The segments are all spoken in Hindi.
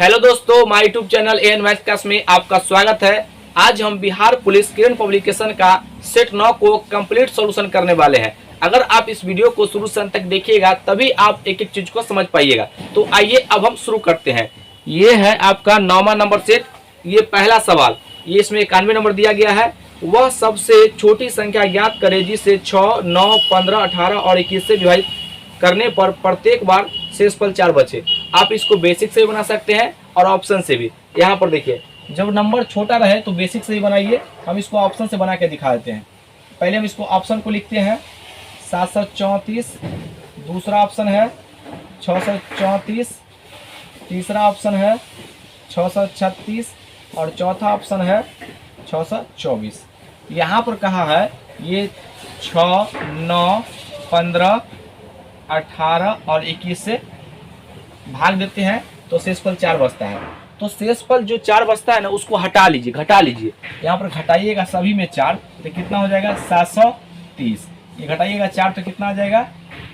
हेलो दोस्तों, my YouTube channel AN math class में आपका स्वागत है। आज हम बिहार पुलिस किरण पब्लिकेशन का सेट 9 को कंप्लीट सॉल्यूशन करने वाले हैं। अगर आप इस वीडियो को शुरू से अंत तक देखिएगा तभी आप एक एक चीज को समझ पाइएगा। तो आइए अब हम शुरू करते हैं। ये है आपका 9वां नंबर सेट। ये पहला सवाल, ये इसमें 91 नंबर दिया गया है। वह सबसे छोटी संख्या ज्ञात करे जिसे 6, 9, 15, 18 और 21 से विभाजित करने पर प्रत्येक बार शेषफल 4 बचे। आप इसको बेसिक से भी बना सकते हैं और ऑप्शन से भी। यहाँ पर देखिए, जब नंबर छोटा रहे तो बेसिक से ही बनाइए। हम इसको ऑप्शन से बना के दिखा देते हैं। पहले हम इसको ऑप्शन को लिखते हैं 734, दूसरा ऑप्शन है 634, तीसरा ऑप्शन है 636 और चौथा ऑप्शन है 624। यहाँ पर कहा है ये 6, 9, 15, 18 और 21 से भाग देते हैं तो शेषफल 4 बचता है। तो शेषफल जो 4 बचता है ना, उसको हटा लीजिए, घटा लीजिए। यहाँ पर घटाइएगा सभी में 4 तो कितना हो जाएगा 730। ये घटाइएगा 4 तो कितना आ जाएगा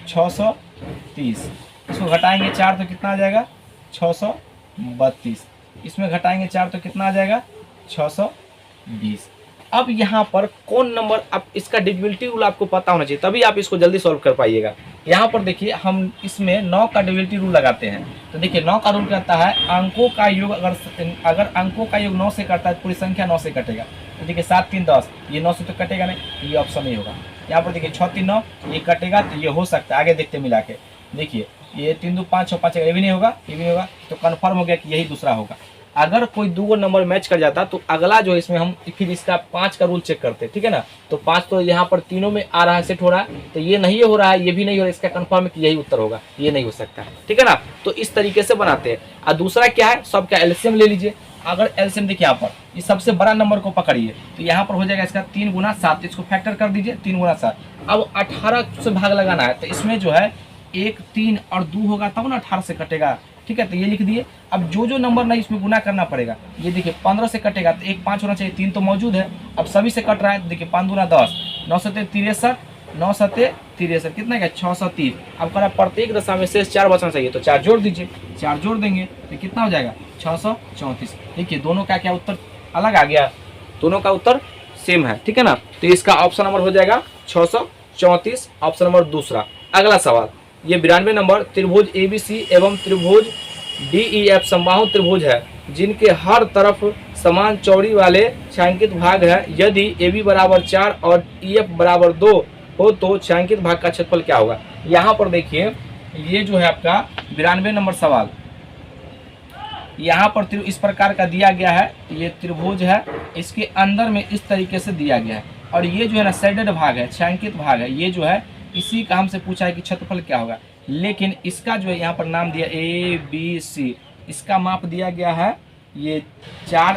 630। इसको घटाएंगे 4 तो कितना आ जाएगा 632। इसमें घटाएंगे 4 तो कितना आ जाएगा 620। अब यहाँ पर कौन नंबर, आप इसका डिविजिबिलिटी रूल आपको पता होना चाहिए तभी आप इसको जल्दी सॉल्व कर पाइएगा। यहाँ पर देखिए, हम इसमें 9 का डिविजिबिलिटी रूल लगाते हैं। तो देखिए 9 का रूल कहता है अंकों का योग अगर अंकों का योग 9 से कटता है तो पूरी संख्या 9 से कटेगा। तो देखिए 7, 3, 10, ये 9 से तो कटेगा नहीं, ये ऑप्शन नहीं होगा। यहाँ पर देखिए 6, 3, 9, ये कटेगा तो ये हो सकता है। आगे देखते मिला के देखिए, ये 3, 2, 5, 6, 5, ये भी नहीं होगा, ये भी नहीं होगा। तो कन्फर्म हो गया कि यही दूसरा होगा। अगर कोई 2 नंबर मैच कर जाता तो अगला जो है इसमें हम फिर इसका 5 का रूल चेक करते हैं, ठीक है ना। तो 5 तो यहाँ पर तीनों में आ रहा है, सेट हो रहा है। तो ये नहीं हो रहा है, ये भी नहीं हो रहा है, इसका कंफर्म है कि यही उत्तर होगा, ये नहीं हो सकता है, ठीक है ना। तो इस तरीके से बनाते हैं। और दूसरा क्या है, सबका एलसीएम ले लीजिए। अगर एलसीएम देखिए यहाँ पर इस सबसे बड़ा नंबर को पकड़िए तो यहाँ पर हो जाएगा इसका 3 गुना 7। इसको फैक्टर कर दीजिए 3 गुना 7। अब 18 से भाग लगाना है तो इसमें जो है 1, 3 और 2 होगा तब ना 18 से कटेगा, ठीक है। तो ये लिख दिए। अब जो नंबर नहीं इसमें गुना करना पड़ेगा। ये देखिए 15 से कटेगा तो 1 5 होना चाहिए, 3 तो मौजूद है। अब सभी से कट रहा है तो देखिए 5 दूना 10, 9 7 63, 9 7 63, कितना क्या 630। अब करा प्रत्येक दशा में शेष 4 बचना चाहिए तो 4 जोड़ दीजिए। 4 जोड़ देंगे तो कितना हो जाएगा 634। देखिए दोनों का क्या उत्तर अलग आ गया, दोनों का उत्तर सेम है, ठीक है ना। तो इसका ऑप्शन नंबर हो जाएगा 634, ऑप्शन नंबर दूसरा। अगला सवाल, ये 92 नंबर, त्रिभुज एबीसी एवं त्रिभुज डीईएफ समबाहु त्रिभुज है जिनके हर तरफ समान चौड़ी वाले छायांकित भाग है। यदि AB बराबर 4 और EF बराबर 2 हो तो छायांकित भाग का क्षेत्रफल क्या होगा। यहाँ पर देखिए, ये जो है आपका 92 नंबर सवाल, यहाँ पर इस प्रकार का दिया गया है। ये त्रिभुज है, इसके अंदर में इस तरीके से दिया गया है और ये जो है ना शेडेड भाग है, छायांकित भाग है। ये जो है इसी का हमसे पूछा है कि क्षेत्रफल क्या होगा। लेकिन इसका जो है यहाँ पर नाम दिया ABC, इसका माप दिया गया है ये 4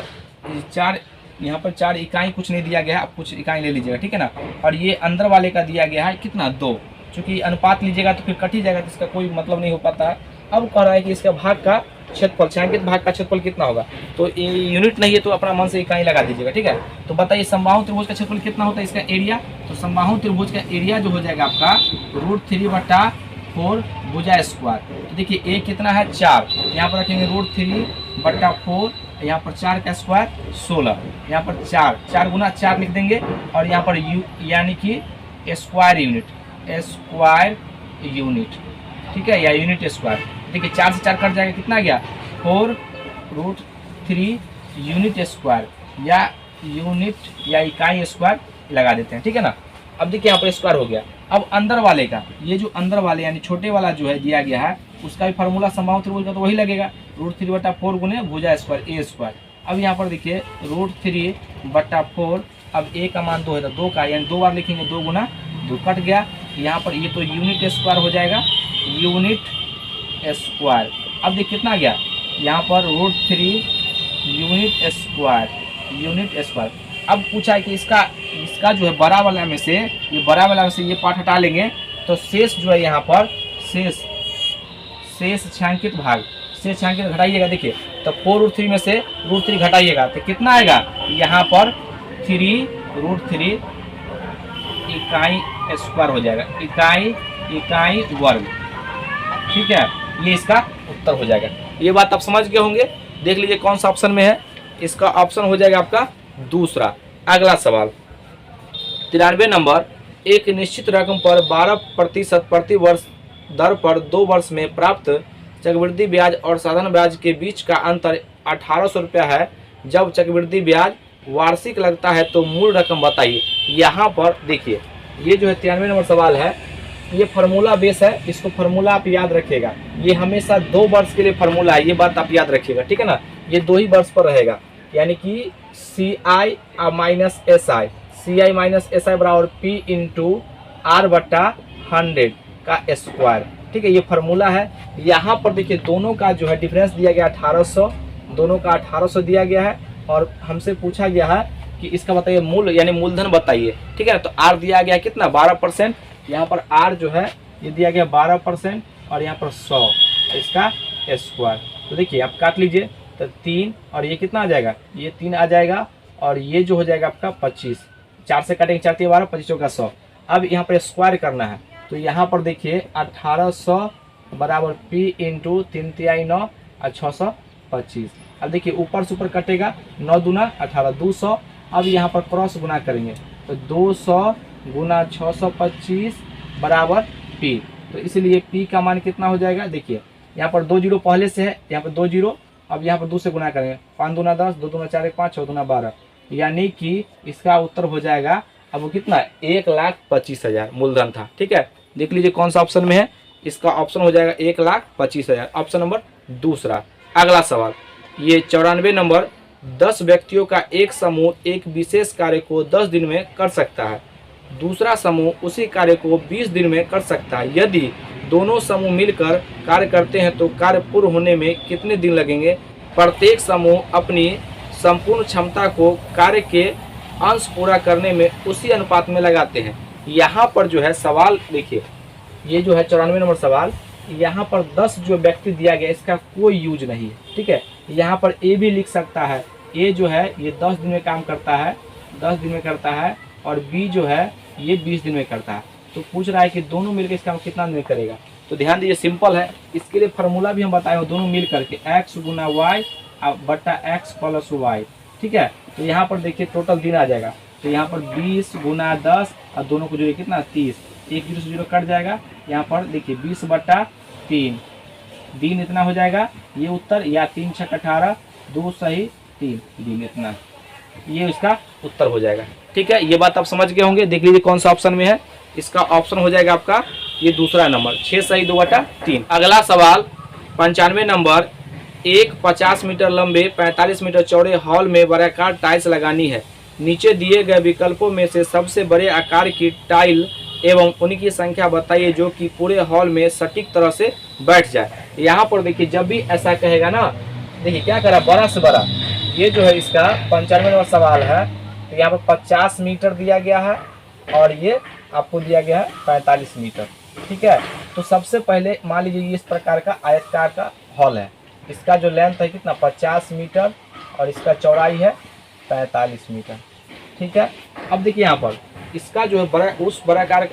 यहाँ पर 4 इकाई कुछ नहीं दिया गया है। आप कुछ इकाई ले लीजिएगा, ठीक है ना। और ये अंदर वाले का दिया गया है कितना 2, चूँकि अनुपात लीजिएगा तो फिर कट ही जाएगा तो इसका कोई मतलब नहीं हो पाता है। अब कह रहा है कि इसका भाग का क्षेत्रफल, छायांकित भाग का क्षेत्रफल कितना होगा। तो ये यूनिट नहीं है तो अपना मन से इकाई लगा दीजिएगा, ठीक है। तो बताइए समबाहु त्रिभुज का क्षेत्रफल कितना होता है, इसका एरिया। तो समबाहु त्रिभुज का एरिया जो हो जाएगा आपका √3/4 भुजा स्क्वायर। तो देखिए ए कितना है 4, यहाँ पर रखेंगे √3/4, यहाँ पर 4 का स्क्वायर 16, यहाँ पर 4 गुना 4 लिख देंगे और यहाँ पर यानी कि स्क्वायर यूनिट, ठीक है, या यूनिट स्क्वायर। देखिए 4 से 4 कट जाएगा, कितना गया 4√3 यूनिट स्क्वायर या यूनिट या इकाई स्क्वायर लगा देते हैं, ठीक है ना। अब देखिए यहाँ पर स्क्वायर हो गया। अब अंदर वाले का, ये जो अंदर वाले यानी छोटे वाला जो है दिया गया है उसका भी फार्मूला समबाहु त्रिभुज का तो वही लगेगा, √3/4 गुने भुजा स्क्वायर A स्क्वायर। अब यहाँ पर देखिए √3/4, अब A का मान 2 है तो 2 का यानी 2 बार लिखेंगे, 2 गुना 2 कट गया। यहाँ पर ये तो यूनिट स्क्वायर हो जाएगा, यूनिट स्क्वायर। अब देखिए कितना गया यहाँ पर √3 यूनिट स्क्वायर। अब पूछा है कि इसका जो है बड़ा वाला में से ये पार्ट हटा लेंगे तो शेष जो है यहाँ पर शेष छायांकित भाग, शेष छायांकित घटाइएगा। देखिए तो 4√3 में से √3 घटाइएगा तो कितना आएगा यहाँ पर 3√3 इकाई स्क्वायर हो जाएगा, इकाई वर्ग, ठीक है। ये इसका उत्तर हो जाएगा। ये बात आप समझ गए होंगे। देख लीजिए कौन सा ऑप्शन में है, इसका ऑप्शन हो जाएगा आपका दूसरा। अगला सवाल 93 नंबर, एक निश्चित रकम पर 12% प्रति वर्ष दर पर 2 वर्ष में प्राप्त चक्रवृद्धि ब्याज और साधारण ब्याज के बीच का अंतर 1800 रुपया है। जब चक्रवृद्धि ब्याज वार्षिक लगता है तो मूल रकम बताइए। यहाँ पर देखिए ये जो है 93 नंबर सवाल है, ये फार्मूला बेस है, इसको फार्मूला आप याद रखिएगा। ये हमेशा 2 वर्ष के लिए फार्मूला है, ये बात आप याद रखिएगा, ठीक है ना। ये 2 ही वर्ष पर रहेगा, यानी कि CI minus SI, CI minus SI बराबर P इंटू R बट्टा 100 का स्क्वायर, ठीक है। ये फार्मूला है। यहाँ पर देखिए दोनों का जो है डिफरेंस दिया गया 1800, दोनों का 1800 दिया गया है और हमसे पूछा गया है कि इसका बताइए मूल यानी मूलधन बताइए, ठीक है ना। तो R दिया गया कितना 12%, यहाँ पर R जो है ये दिया गया 12% और यहाँ पर 100 इसका स्क्वायर। तो देखिए आप काट लीजिए तो 3 और ये कितना आ जाएगा, ये 3 आ जाएगा और ये जो हो जाएगा आपका 25, 4 से काटेंगे 4 12, 25 का 100। अब यहाँ पर स्क्वायर करना है तो यहाँ पर देखिए 1800 बराबर P इंटू 3 तिहाई 9 और 625। अब देखिए ऊपर से ऊपर कटेगा 9 दूना 18, 200। अब यहाँ पर क्रॉस गुना करेंगे तो 200 गुना 625 बराबर P। तो इसलिए P का मान कितना हो जाएगा, देखिए यहाँ पर 2 जीरो पहले से है, यहाँ पर 2 जीरो, अब यहाँ पर 2 से गुना करेंगे, 5 दूना 10, 2 दूना 4, 5, 6 दूना 12, यानी कि इसका उत्तर हो जाएगा अब वो कितना 1,25,000 मूलधन था, ठीक है। देख लीजिए कौन सा ऑप्शन में है, इसका ऑप्शन हो जाएगा 1,25,000, ऑप्शन नंबर दूसरा। अगला सवाल ये 94 नंबर, 10 व्यक्तियों का एक समूह एक विशेष कार्य को 10 दिन में कर सकता है, दूसरा समूह उसी कार्य को 20 दिन में कर सकता है। यदि दोनों समूह मिलकर कार्य करते हैं तो कार्य पूर्ण होने में कितने दिन लगेंगे। प्रत्येक समूह अपनी संपूर्ण क्षमता को कार्य के अंश पूरा करने में उसी अनुपात में लगाते हैं। यहाँ पर जो है सवाल देखिए, ये जो है 94 नंबर सवाल, यहाँ पर 10 जो व्यक्ति दिया गया इसका कोई यूज नहीं है, ठीक है। यहाँ पर ए भी लिख सकता है, ए जो है ये 10 दिन में काम करता है, 10 दिन में करता है, और बी जो है ये 20 दिन में करता है। तो पूछ रहा है कि दोनों मिलकर इसका कितना दिन में करेगा। तो ध्यान दीजिए सिंपल है, इसके लिए फार्मूला भी हम बताए हो, दोनों मिल करके x गुना y बट्टा x प्लस y, ठीक है। तो यहाँ पर देखिए टोटल दिन आ जाएगा, तो यहाँ पर 20 गुना 10 और दोनों को जोड़िए कितना 30, 1 जीरो से जीरो कट जाएगा। यहाँ पर देखिए 20 बट्टा 3 दिन इतना हो जाएगा, ये उत्तर, या 3 6 18, 2 सही 3 दिन इतना, ये इसका उत्तर हो जाएगा, ठीक है। ये बात आप समझ गए होंगे। देख लीजिए कौन सा ऑप्शन में है, इसका ऑप्शन हो जाएगा आपका ये दूसरा नंबर, 6 सही 2 बटा 3। अगला सवाल 95 नंबर, एक 50 मीटर लंबे 45 मीटर चौड़े हॉल में वर्गाकार टाइल्स लगानी है। नीचे दिए गए विकल्पों में से सबसे बड़े आकार की टाइल एवं उनकी संख्या बताइए जो कि पूरे हॉल में सटीक तरह से बैठ जाए। यहाँ पर देखिए जब भी ऐसा कहेगा ना, देखिए क्या करा बड़ा से बड़ा, ये जो है इसका 95 नंबर सवाल है, तो यहाँ पर 50 मीटर दिया गया है और ये आपको दिया गया है 45 मीटर, ठीक है। तो सबसे पहले मान लीजिए ये इस प्रकार का आयताकार का हॉल है, इसका जो लेंथ है कितना 50 मीटर और इसका चौड़ाई है 45 मीटर, ठीक है। अब देखिए यहाँ पर इसका जो है बड़ा उस वर्गाकार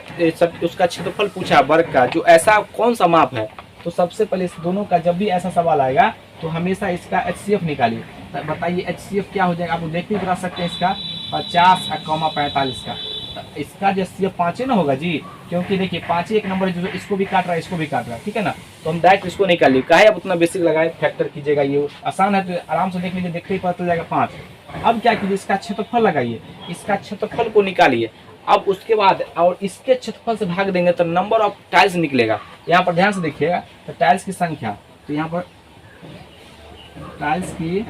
उसका क्षेत्रफल पूछा वर्ग का, जो ऐसा कौन सा माप है। तो सबसे पहले इस दोनों का जब भी ऐसा सवाल आएगा तो हमेशा इसका HCF निकालिए। तो बताइए HCF क्या हो जाएगा, आप देख भी बता सकते हैं इसका 50 कॉमा 45 का, तो इसका जो HCF 5 ना होगा जी, क्योंकि देखिए 5 एक नंबर जो इसको भी काट रहा है इसको भी काट रहा है, ठीक है ना। तो हम डायरेक्ट इसको निकालिए, काहे अब उतना बेसिक लगाए फैक्टर कीजिएगा, ये आसान है तो आराम से देख लीजिए, देखते ही पता चल जाएगा 5। अब क्या कीजिए इसका क्षेत्रफल लगाइए, इसका क्षेत्रफल को निकालिए। अब उसके बाद और इसके क्षेत्रफल से भाग देंगे तो नंबर ऑफ टाइल्स निकलेगा। यहाँ पर ध्यान से देखिएगा, तो टाइल्स की संख्या, तो यहाँ पर टाइल्स की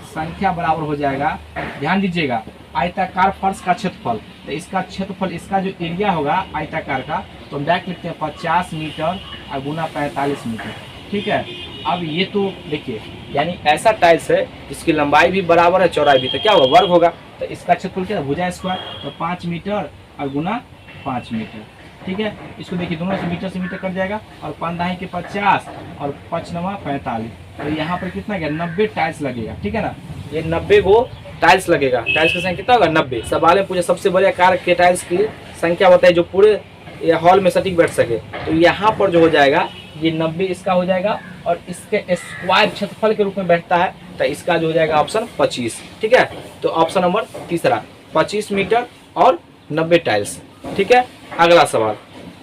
संख्या बराबर हो जाएगा, ध्यान दीजिएगा, आयताकार फर्श का क्षेत्रफल। तो इसका क्षेत्रफल, इसका जो एरिया होगा आयताकार का, तो हम डायरेक्ट लिखते हैं 50 मीटर और गुना 45 मीटर, ठीक है। अब ये तो देखिए यानी ऐसा टाइल्स है जिसकी लंबाई भी बराबर है चौड़ाई भी, तो क्या होगा वर्ग होगा। तो इसका क्षेत्रफल क्या है भुजा स्क्वायर, तो 5 मीटर और गुना 5 मीटर, ठीक है। इसको देखिए दोनों से मीटर कट जाएगा, और 5 दाएं के 50 और 5 नवा 45, तो यहाँ पर कितना गया 90 टाइल्स लगेगा, ठीक है ना। ये 90 को टाइल्स लगेगा, टाइल्स की संख्या कितना होगा 90। सवाल में पूछे सबसे बड़े आकार के टाइल्स की संख्या बताइए जो पूरे हॉल में सटीक बैठ सके। तो यहाँ पर जो हो जाएगा ये 90 इसका हो जाएगा और इसके स्क्वायर क्षेत्रफल के रूप में बैठता है, तो इसका जो हो जाएगा ऑप्शन 25। ठीक है, तो ऑप्शन नंबर तीसरा 25 मीटर और 90 टाइल्स। ठीक है, अगला सवाल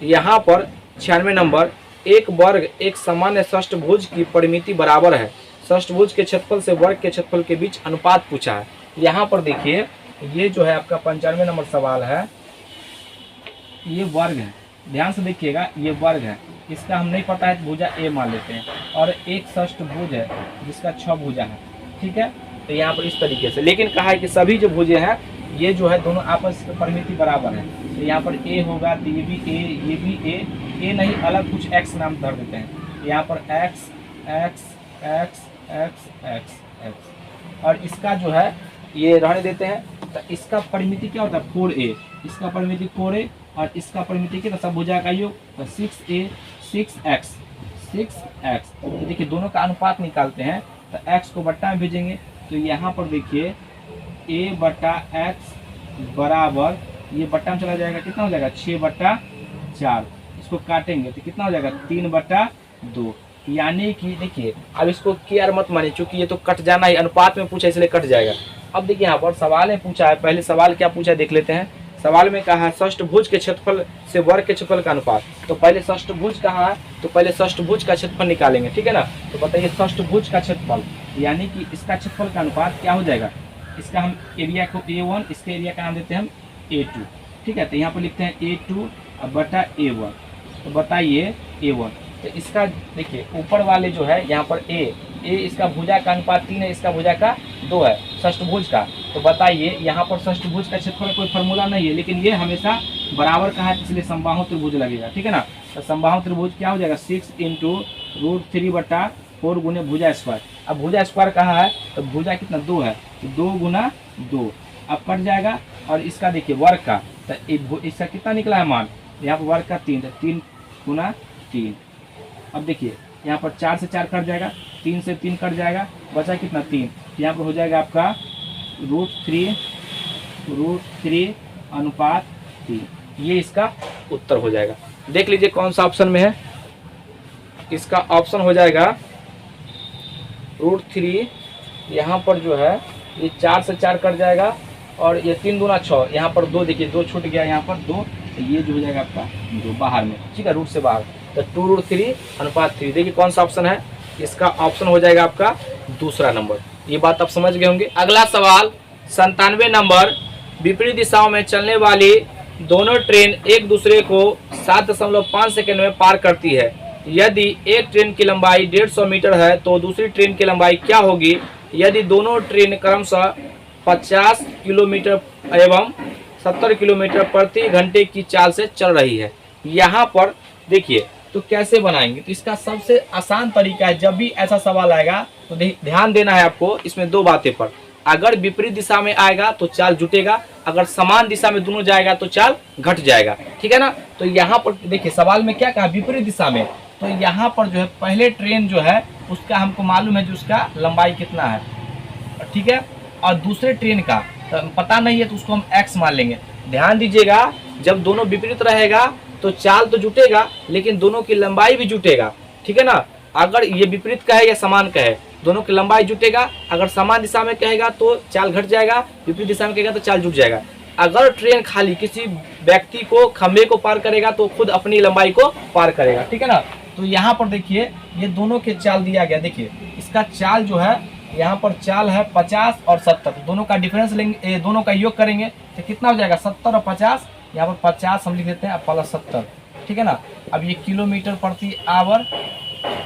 यहाँ पर 96 नंबर, एक वर्ग एक सामान्य षष्ठभुज की परिमिति बराबर है, षष्ठभुज के क्षेत्रफल से वर्ग के क्षेत्रफल के बीच अनुपात पूछा है। यहाँ पर देखिए ये जो है आपका 95 नंबर सवाल है, ये वर्ग है, ध्यान से देखिएगा, ये वर्ग है, इसका हम नहीं पता है तो भुजा ए मान लेते हैं, और एक षष्ठभुज है जिसका 6 भुजा है। ठीक है, तो यहाँ पर इस तरीके से, लेकिन कहा है कि सभी जो भुजे हैं ये जो है दोनों आपस में परिमिति बराबर है, तो यहाँ पर ए होगा, तो ये भी ए, ये भी ए नहीं अलग कुछ एक्स नाम धर देते हैं, यहाँ पर x x x x x x, और इसका जो है ये रहने देते हैं, तो इसका परिमिति क्या होता है 4a, इसका परिमिति 4a और इसका परिमिति क्या, सब भुजा का योग, तो 6a 6x 6x। तो देखिए दोनों का अनुपात निकालते हैं, तो x को बट्टा में भेजेंगे, तो यहाँ पर देखिए a बट्टा x बराबर, ये बट्टा में चला जाएगा, कितना हो जाएगा 6/4, इसको काटेंगे तो कितना हो जाएगा 3/2, यानी कि देखिए अब इसको केयर मत मानिए, चूंकि ये तो कट जाना ही, अनुपात में पूछा इसलिए कट जाएगा। अब देखिए यहाँ पर सवाल में पूछा है, पहले सवाल क्या पूछा है देख लेते हैं। सवाल में कहा है षष्ठभुज के क्षेत्रफल से वर्ग के क्षेत्रफल का अनुपात, तो पहले षष्ठभुज कहाँ है, तो पहले षष्ठभुज का क्षेत्रफल निकालेंगे। ठीक है ना, तो बताइए षष्ठभुज का क्षेत्रफल, यानी कि इसका क्षेत्रफल का अनुपात क्या हो जाएगा, इसका हम एरिया को A1, इसके एरिया का नाम देते हैं हम A2। ठीक है, तो यहाँ पर लिखते हैं A2 बटा A1, तो बताइए A1, तो इसका देखिए ऊपर वाले जो है यहाँ पर A इसका भुजा का अनुपात 3 है, इसका भुजा का 2 है षष्ठभुज का, तो बताइए यहाँ पर षष्ठभुज का क्षेत्रफल कोई फार्मूला नहीं है, लेकिन ये हमेशा बराबर का है, इसलिए समबाहु त्रिभुज लगेगा। ठीक है ना, तो समबाहु त्रिभुज क्या हो जाएगा 6 × √3/4 गुने भुजा स्क्वायर। अब भुजा स्क्वायर कहाँ है, तो भुजा कितना 2 है, तो 2 × 2, अब कट जाएगा, और इसका देखिए वर्ग का, तो इसका कितना निकला है मान, यहाँ पर वर्ग का 3, तो 3 × 3। अब देखिए यहाँ पर 4 से 4 कट जाएगा, 3 से 3 कट जाएगा, बचा कितना 3, यहाँ पर हो जाएगा आपका √3/3, ये इसका उत्तर हो जाएगा। देख लीजिए कौन सा ऑप्शन में है, इसका ऑप्शन हो जाएगा √3, यहाँ पर जो है ये 4 से 4 कट जाएगा, और ये 3 दूना 6, यहाँ पर 2 देखिए 2 छूट गया, यहाँ पर 2, तो ये जो हो जाएगा आपका 2 बाहर में। ठीक है, रूट से बाहर, तो 2√3/3, देखिए कौन सा ऑप्शन है, इसका ऑप्शन हो जाएगा आपका दूसरा नंबर। ये बात आप समझ गए होंगे। अगला सवाल 97 नंबर, विपरीत दिशाओं में चलने वाली दोनों ट्रेन एक दूसरे को 7.5 सेकंड में पार करती है। यदि एक ट्रेन की लंबाई 150 मीटर है तो दूसरी ट्रेन की लंबाई क्या होगी यदि दोनों ट्रेन क्रमशः 50 किलोमीटर एवं 70 किलोमीटर प्रति घंटे की चाल से चल रही है। यहाँ पर देखिए तो कैसे बनाएंगे, तो इसका सबसे आसान तरीका है, जब भी ऐसा सवाल आएगा तो ध्यान देना है आपको इसमें 2 बातें पर। अगर विपरीत दिशा में आएगा तो चाल जुटेगा, अगर समान दिशा में दोनों जाएगा तो चाल घट जाएगा। ठीक है ना, तो यहाँ पर देखिए सवाल में क्या कहा, विपरीत दिशा में, तो यहाँ पर जो है पहले ट्रेन जो है उसका हमको मालूम है जो उसका लंबाई कितना है, ठीक है, और दूसरे ट्रेन का तो पता नहीं है तो उसको हम x मान लेंगे। ध्यान दीजिएगा, जब दोनों विपरीत रहेगा तो चाल तो जुटेगा लेकिन दोनों की लंबाई भी जुटेगा। ठीक है ना, अगर ये विपरीत का है या समान का है, दोनों की लंबाई जुटेगा। अगर समान दिशा में कहेगा तो चाल घट जाएगा, विपरीत दिशा में कहेगा तो चाल जुट जाएगा। अगर ट्रेन खाली किसी व्यक्ति को खंभे को पार करेगा तो खुद अपनी लंबाई को पार करेगा। ठीक है ना, तो यहाँ पर देखिए ये दोनों के चाल दिया गया, देखिए इसका चाल जो है यहाँ पर चाल है 50 और 70, तो दोनों का डिफरेंस लेंगे, दोनों का योग करेंगे तो कितना हो जाएगा 70 और 50, यहाँ पर 50 हम लिख देते हैं प्लस 70। ठीक है ना, अब ये किलोमीटर प्रति आवर।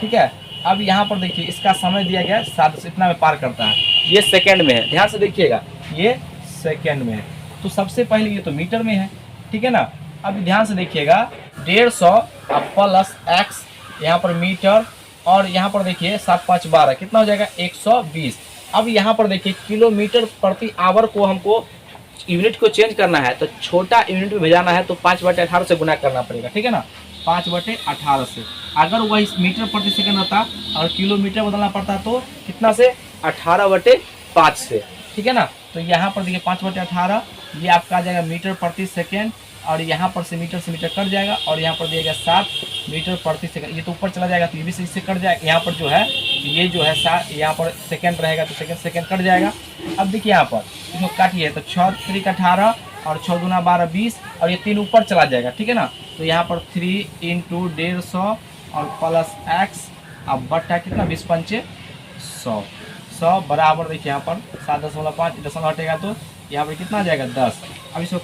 ठीक है, अब यहाँ पर देखिए इसका समय दिया गया 7, इतना में पार करता है, ये सेकेंड में है, ध्यान से देखिएगा ये सेकेंड में है, तो सबसे पहले ये तो मीटर में है। ठीक है ना, अब ध्यान से देखिएगा 150 प्लस x यहाँ पर मीटर, और यहाँ पर देखिए 7 5 12 कितना हो जाएगा 120। अब यहाँ पर देखिए किलोमीटर प्रति आवर को हमको यूनिट को चेंज करना है, तो छोटा यूनिट में भेजाना है तो 5/18 से गुना करना पड़ेगा। ठीक है ना, 5/18 से। अगर वही मीटर प्रति सेकंड होता और किलोमीटर बदलना पड़ता तो कितना से 18/5 से। ठीक है ना, तो यहाँ पर देखिए 5/18 ये आपका आ जाएगा मीटर प्रति सेकेंड, और यहाँ पर से मीटर कट जाएगा और यहाँ पर दिया गया 7 मीटर प्रति सेकंड। ये तो ऊपर चला जाएगा तो ये भी इससे कट जाएगा। यहाँ पर जो है ये जो है यहाँ पर सेकंड रहेगा तो सेकंड कट जाएगा। अब देखिए यहाँ पर इसको काटिए तो 6 3 18 और 6 दूना 12 20 और ये 3 ऊपर चला जाएगा, ठीक है ना। तो यहाँ पर 3 × 150 और प्लस x अब बट्टा कितना 20 पंचे 100 बराबर देखिए यहाँ पर 7.5 दशमलव हटेगा तो यहाँ पर कितना आ जाएगा 10। अब इसको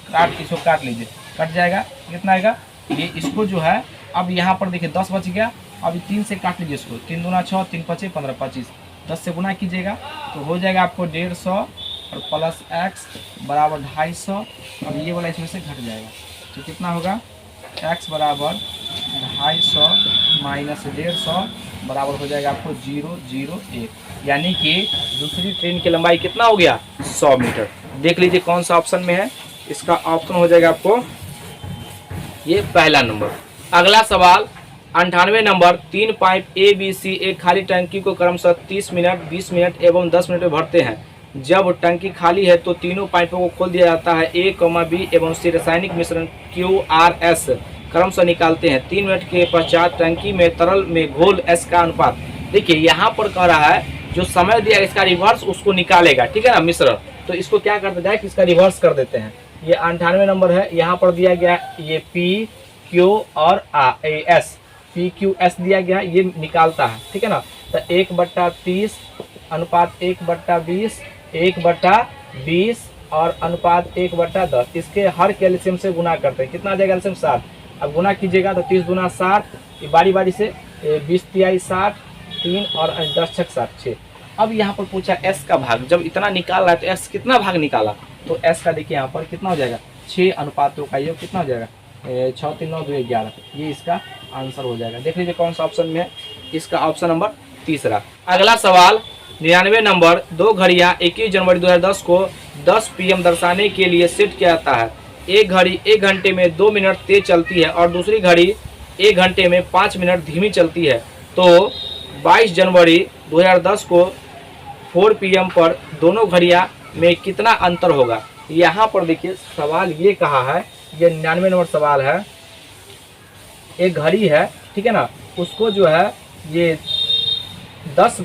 काट लीजिए, कट जाएगा कितना आएगा ये इसको जो है। अब यहाँ पर देखिए 10 बच गया। अब 3 से काट लीजिए इसको, 3 दूना 6 3 5 15 25 10 से गुना कीजिएगा तो हो जाएगा आपको 150 और प्लस x बराबर 250। अब ये वाला इसमें से घट जाएगा तो कितना होगा x बराबर 250 माइनस 150 बराबर हो जाएगा आपको 001, यानी कि दूसरी ट्रेन की लंबाई कितना हो गया 100 मीटर। देख लीजिए कौन सा ऑप्शन में है, इसका ऑप्शन हो जाएगा आपको ये पहला नंबर। अगला सवाल 98 number 3 pipe A B C एक खाली टंकी को क्रमशः 30 मिनट 20 मिनट एवं 10 मिनट में भरते हैं। जब टंकी खाली है तो तीनों पाइपों को खोल दिया जाता है। ए, बी एवं सी रासायनिक मिश्रण QRS क्रमशः निकालते हैं। 3 मिनट के पश्चात टंकी में तरल में घोल S का अनुपात। देखिए यहाँ पर कह रहा है जो समय दिया इसका रिवर्स उसको निकालेगा, ठीक है ना, मिश्रण। तो इसको क्या करते हैं कि इसका रिवर्स कर देते हैं। ये 98 नंबर है, यहाँ पर दिया गया ये P Q और S PQS दिया गया, ये निकालता है, ठीक है ना। तो 1/30 अनुपात 1/20 1/20 और अनुपात 1/10 इसके हर कैल्शियम से गुना करते हैं। कितना आ जाएगा कैल्शियम 7। अब गुना कीजिएगा तो 30 दूना 60, ये बारी बारी से 20 तिहाई 60 3 और 10 छक 60 6। अब यहाँ पर पूछा S का भाग, जब इतना निकाल रहा है तो S कितना भाग निकाला तो S का देखिए यहाँ पर कितना हो जाएगा 6 अनुपात 2 का, ये कितना हो जाएगा 6 3 9 2 11, ये इसका आंसर हो जाएगा। देख लीजिए कौन सा ऑप्शन में है, इसका ऑप्शन नंबर तीसरा। अगला सवाल 99 नंबर 2 घड़ियाँ 21 जनवरी 2010 को 10 PM दर्शाने के लिए सेट किया जाता है। एक घड़ी 1 घंटे में 2 मिनट तेज चलती है और दूसरी घड़ी 1 घंटे में 5 मिनट धीमी चलती है। तो 22 जनवरी 2010 को 4 PM पर दोनों घड़ियाँ में कितना अंतर होगा। यहाँ पर देखिए सवाल ये कहा है, ये 99 नंबर सवाल है। एक घड़ी है, ठीक है ना, उसको जो है ये 10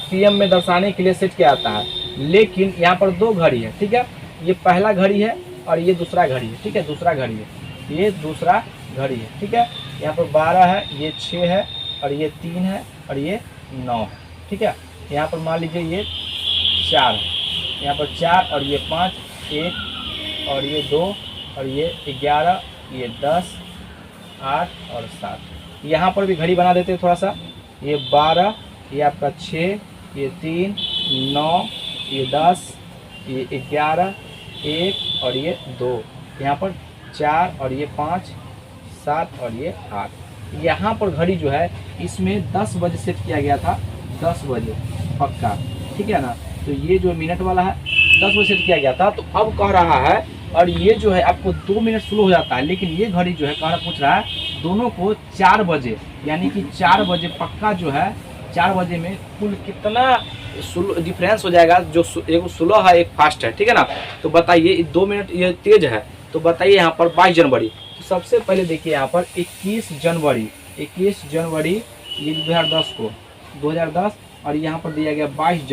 PM में दर्शाने के लिए सेट किया जाता है, लेकिन यहाँ पर 2 घड़ी है, ठीक है। ये पहला घड़ी है और ये दूसरा घड़ी है, ठीक है, दूसरा घड़ी है, ये दूसरा घड़ी है, ठीक है। यहाँ पर 12 है, ये 6 है और ये 3 है और ये 9 है, ठीक है। यहाँ पर मान लीजिए ये 4 है, यहाँ पर 4 और ये 5 1 और ये 2 और ये 11 ये 10 8 और 7। यहाँ पर भी घड़ी बना देते हैं थोड़ा सा, ये 12 ये आपका 6 ये 3 9 ये 10 ये 11 1 और ये 2, यहाँ पर 4 और ये 5 7 और ये 8। यहाँ पर घड़ी जो है इसमें 10 बजे सेट किया गया था, 10 बजे पक्का, ठीक है ना। तो ये जो मिनट वाला है 10 बजे सेट किया गया था। तो अब कह रहा है और ये जो है आपको 2 मिनट स्लो हो जाता है, लेकिन ये घड़ी जो है कहना पूछ रहा है दोनों को 4 बजे, यानी कि 4 बजे पक्का जो है 4 बजे में कुल कितना डिफरेंस हो जाएगा, जो एक स्लो है एक फास्ट है, ठीक है ना। तो बताइए 2 मिनट ये तेज है, तो बताइए यहाँ पर 22 जनवरी। तो सबसे पहले देखिए यहाँ पर 21 जनवरी ये 2010 को 2010 और यहाँ पर दिया गया 22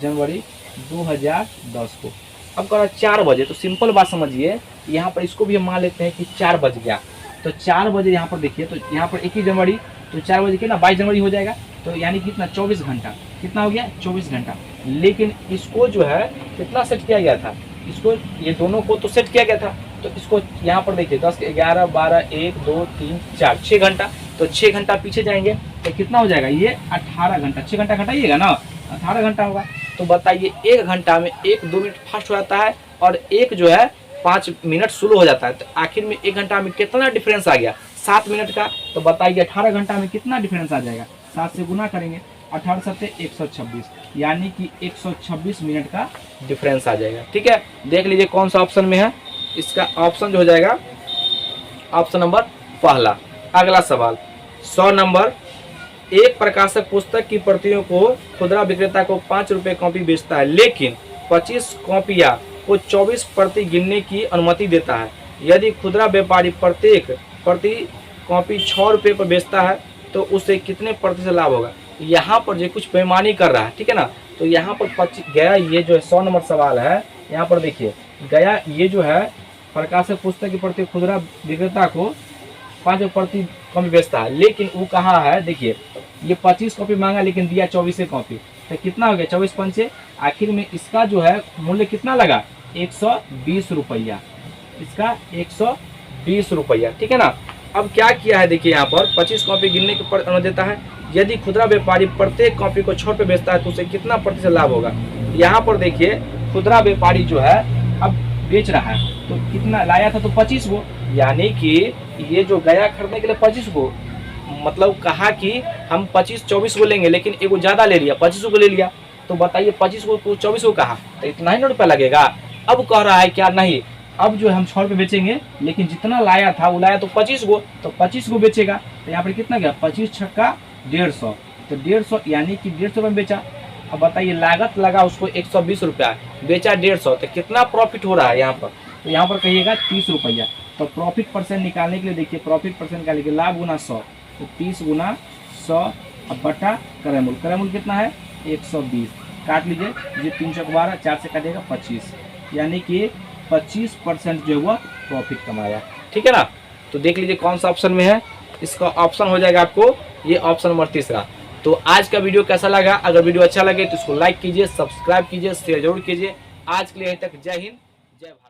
जनवरी 2010 को। अब कह रहा 4 बजे, तो सिंपल बात समझिए, यहाँ पर इसको भी हम मान लेते हैं कि 4 बज गया। तो 4 बजे यहाँ पर देखिए, तो यहाँ पर 21 जनवरी तो 4 बजे कितना 22 जनवरी हो जाएगा, तो यानी कितना 24 घंटा, कितना हो गया 24 घंटा। लेकिन इसको जो है कितना सेट किया गया था, इसको ये दोनों को तो सेट किया गया था, तो इसको यहाँ पर देखिए 10 11 12 1 2 3 4 6 घंटा, तो 6 घंटा पीछे जाएंगे तो कितना हो जाएगा ये 18 घंटा। 6 घंटा घटाइएगा ना 18 घंटा होगा। तो बताइए 1 घंटा में 1-2 मिनट फास्ट हो जाता है और एक जो है 5 मिनट स्लो हो जाता है। तो आखिर में 1 घंटा में कितना डिफरेंस आ गया 7 मिनट का। तो बताइए 18 घंटा में कितना डिफरेंस आ जाएगा, 7 से गुना करेंगे, 18 7 126, यानी कि 126 मिनट का डिफरेंस आ जाएगा, ठीक है। देख लीजिए कौन सा ऑप्शन में है, इसका ऑप्शन जो हो जाएगा ऑप्शन नंबर पहला। अगला सवाल 100 नंबर, एक प्रकाशक पुस्तक की प्रतियों को खुदरा विक्रेता को 5 रुपये कॉपी बेचता है, लेकिन 25 कॉपियाँ को 24 प्रति गिनने की अनुमति देता है। यदि खुदरा व्यापारी प्रति कॉपी 6 रुपये पर बेचता है तो उसे कितने प्रतिशत लाभ होगा। यहाँ पर जो कुछ बेईमानी कर रहा है, ठीक है ना। तो यहाँ पर गया ये जो है 100 नंबर सवाल है, यहाँ पर देखिए गया ये जो है प्रकाशक पुस्तक के प्रति खुदरा विक्रेता को 5 प्रति कॉपी बेचता है, लेकिन वो कहाँ है, देखिए ये 25 कॉपी मांगा लेकिन दिया 24 कॉपी, तो कितना हो गया 24 पंचे, आखिर में इसका जो है मूल्य कितना लगा 120 रुपया, इसका 120 रुपया, ठीक है ना। अब क्या किया है देखिए यहाँ पर 25 कॉपी गिनने के पर अनुमति देता है। यदि खुदरा व्यापारी प्रत्येक कॉपी को 6 रुपये बेचता है तो उसे कितना प्रतिशत लाभ होगा। यहाँ पर देखिए खुदरा व्यापारी जो है अब बेच रहा है तो कितना लाया था, तो 25 गो, यानी कि ये जो गया खरीदने के लिए 25 गो, मतलब कहा कि हम 24 गो लेंगे, लेकिन एगो ज़्यादा ले लिया 25 गो ले लिया, तो बताइए 25 गो को 24 गो कहा, तो इतना ही ना रुपया लगेगा। अब कह रहा है क्या, नहीं अब जो हम 6 रुपये बेचेंगे, लेकिन जितना लाया था वो लाया तो 25 गो, तो 25 गो बेचेगा, तो यहाँ पर कितना गया 25 छक्का 150, तो 150 यानी कि 150 में बेचा। अब बताइए लागत लगा उसको 120 रुपया, बेचा 150, तो कितना प्रॉफिट हो रहा है यहाँ पर, तो यहाँ पर कहिएगा 30 रुपया। तो प्रॉफिट परसेंट निकालने के लिए देखिए प्रॉफिट परसेंट निकालने के लिए लाभ गुना 100, तो 30 गुना 100 अब बटा क्रयमूल्य कितना है 120, काट लीजिए, ये 312 4 से काटिएगा 25, यानी कि 25% जो हुआ प्रॉफिट कमाया, ठीक है ना। तो देख लीजिए कौन सा ऑप्शन में है, इसका ऑप्शन हो जाएगा आपको ये ऑप्शन नंबर 3। तो आज का वीडियो कैसा लगा, अगर वीडियो अच्छा लगे तो इसको लाइक कीजिए, सब्सक्राइब कीजिए, शेयर जरूर कीजिए। आज के लिए यहीं तक, जय हिंद जय भारत।